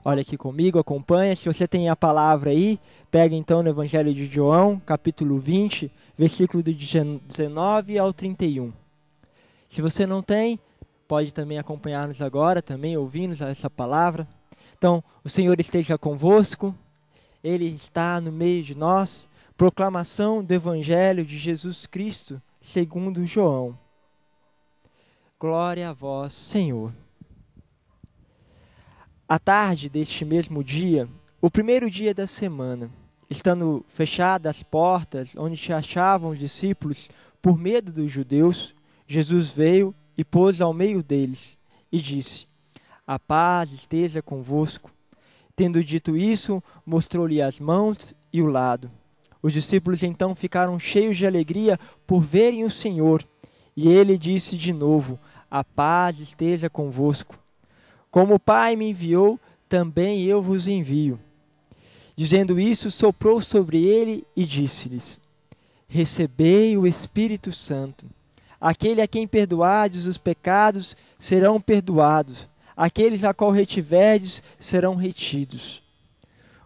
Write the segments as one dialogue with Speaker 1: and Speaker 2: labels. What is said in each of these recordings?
Speaker 1: Olha aqui comigo, acompanha. Se você tem a palavra aí, pega então no Evangelho de João, capítulo 20, versículo do 19 ao 31. Se você não tem, pode também acompanhar-nos agora, também ouvindo essa palavra. Então, o Senhor esteja convosco, Ele está no meio de nós. Proclamação do Evangelho de Jesus Cristo, segundo João. Glória a vós, Senhor. À tarde deste mesmo dia, o primeiro dia da semana, estando fechadas as portas onde se achavam os discípulos por medo dos judeus, Jesus veio e pôs ao meio deles e disse: A paz esteja convosco. Tendo dito isso, mostrou-lhe as mãos e o lado. Os discípulos então ficaram cheios de alegria por verem o Senhor. E ele disse de novo: A paz esteja convosco. Como o Pai me enviou, também eu vos envio. Dizendo isso, soprou sobre ele e disse-lhes: Recebei o Espírito Santo. Aquele a quem perdoardes os pecados serão perdoados. Aqueles a qual retiverdes serão retidos.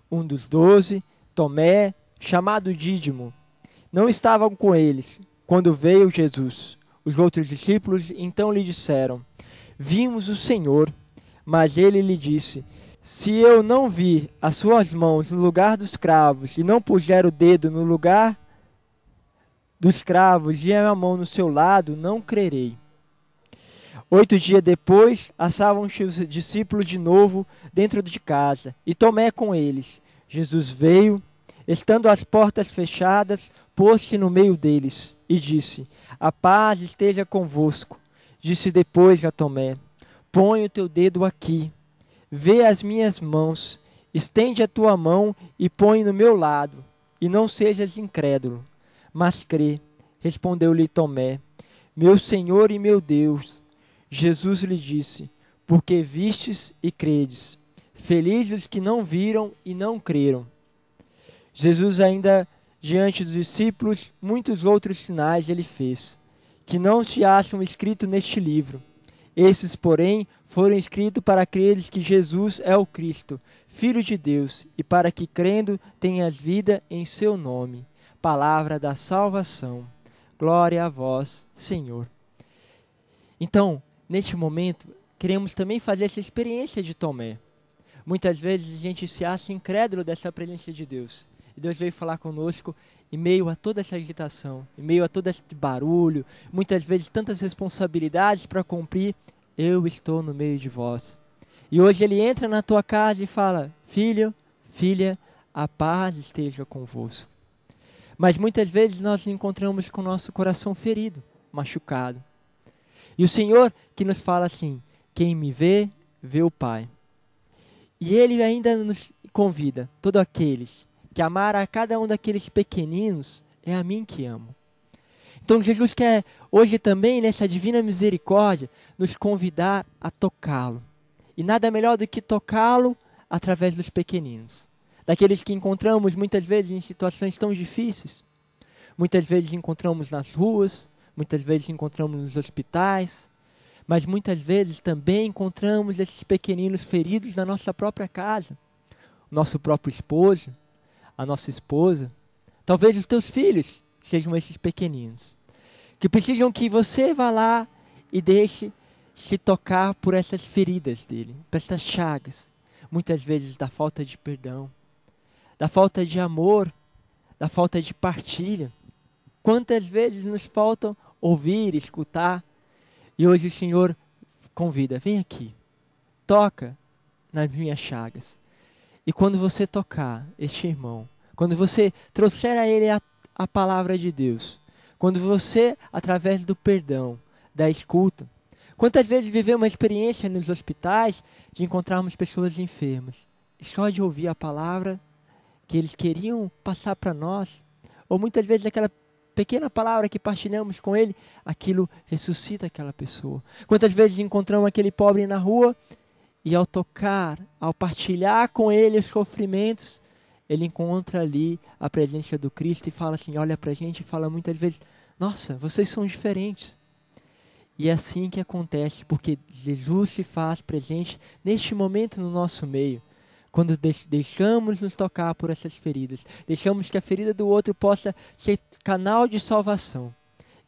Speaker 1: Um dos 12, Tomé, chamado Dídimo, não estava com eles quando veio Jesus. Os outros discípulos então lhe disseram: Vimos o Senhor. Mas ele lhe disse: Se eu não vir as suas mãos no lugar dos cravos, e não puser o dedo no lugar dos cravos e a mão no seu lado, não crerei. 8 dias depois, achavam-se os discípulos de novo dentro de casa, e Tomé com eles. Jesus veio, estando as portas fechadas, pôs-se no meio deles, e disse: A paz esteja convosco. Disse depois a Tomé: Põe o teu dedo aqui, vê as minhas mãos, estende a tua mão e põe no meu lado, e não sejas incrédulo, mas crê. Respondeu-lhe Tomé: Meu Senhor e meu Deus. Jesus lhe disse: Porque vistes e credes. Felizes os que não viram e não creram. Jesus ainda diante dos discípulos, muitos outros sinais ele fez, que não se acham escritos neste livro. Esses, porém, foram escritos para aqueles que Jesus é o Cristo, Filho de Deus, e para que, crendo, tenhas vida em seu nome. Palavra da salvação. Glória a vós, Senhor. Então, neste momento, queremos também fazer essa experiência de Tomé. Muitas vezes a gente se acha incrédulo dessa presença de Deus. E Deus veio falar conosco em meio a toda essa agitação, em meio a todo esse barulho, muitas vezes tantas responsabilidades para cumprir. Eu estou no meio de vós. E hoje ele entra na tua casa e fala: Filho, filha, a paz esteja convosco. Mas muitas vezes nós nos encontramos com o nosso coração ferido, machucado. E o Senhor que nos fala assim: quem me vê, vê o Pai. E Ele ainda nos convida, todos aqueles, que amar a cada um daqueles pequeninos é a mim que amo. Então Jesus quer hoje também, nessa divina misericórdia, nos convidar a tocá-lo. E nada melhor do que tocá-lo através dos pequeninos. Daqueles que encontramos muitas vezes em situações tão difíceis. Muitas vezes encontramos nas ruas, muitas vezes encontramos nos hospitais, mas muitas vezes também encontramos esses pequeninos feridos na nossa própria casa. O nosso próprio esposo, a nossa esposa, talvez os teus filhos sejam esses pequeninos, que precisam que você vá lá e deixe se tocar por essas feridas dele, por essas chagas, muitas vezes da falta de perdão, da falta de amor, da falta de partilha. Quantas vezes nos faltam ouvir, escutar, e hoje o Senhor convida: vem aqui, toca nas minhas chagas. E quando você tocar este irmão, quando você trouxer a ele a palavra de Deus, quando você, através do perdão, da escuta, quantas vezes vivemos uma experiência nos hospitais de encontrarmos pessoas enfermas, e só de ouvir a palavra que eles queriam passar para nós, ou muitas vezes aquela pequena palavra que partilhamos com ele, aquilo ressuscita aquela pessoa. Quantas vezes encontramos aquele pobre na rua e ao tocar, ao partilhar com ele os sofrimentos, ele encontra ali a presença do Cristo e fala assim, olha para a gente e fala muitas vezes: nossa, vocês são diferentes. E é assim que acontece, porque Jesus se faz presente neste momento no nosso meio. Quando deixamos nos tocar por essas feridas, deixamos que a ferida do outro possa ser canal de salvação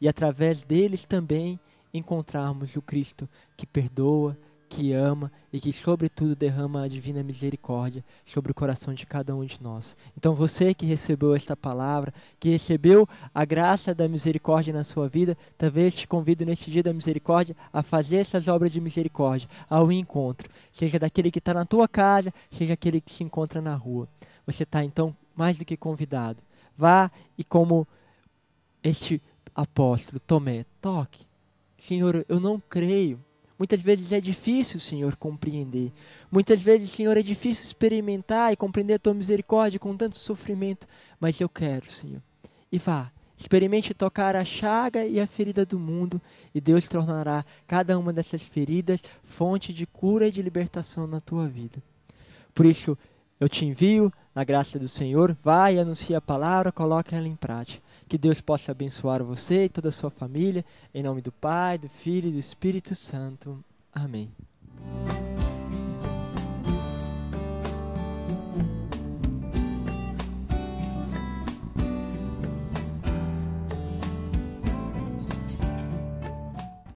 Speaker 1: e através deles também encontrarmos o Cristo que perdoa, que ama e que sobretudo derrama a divina misericórdia sobre o coração de cada um de nós. Então você que recebeu esta palavra, que recebeu a graça da misericórdia na sua vida, talvez te convido neste dia da misericórdia a fazer essas obras de misericórdia, ao encontro, seja daquele que está na tua casa, seja aquele que se encontra na rua. Você está então mais do que convidado. Vá e como este apóstolo Tomé, toque. Senhor, eu não creio. Muitas vezes é difícil, Senhor, compreender. Muitas vezes, Senhor, é difícil experimentar e compreender a Tua misericórdia com tanto sofrimento. Mas eu quero, Senhor. E vá, experimente tocar a chaga e a ferida do mundo e Deus tornará cada uma dessas feridas fonte de cura e de libertação na Tua vida. Por isso, eu te envio, na graça do Senhor, vá e anuncie a palavra, coloque ela em prática. Que Deus possa abençoar você e toda a sua família, em nome do Pai, do Filho e do Espírito Santo. Amém.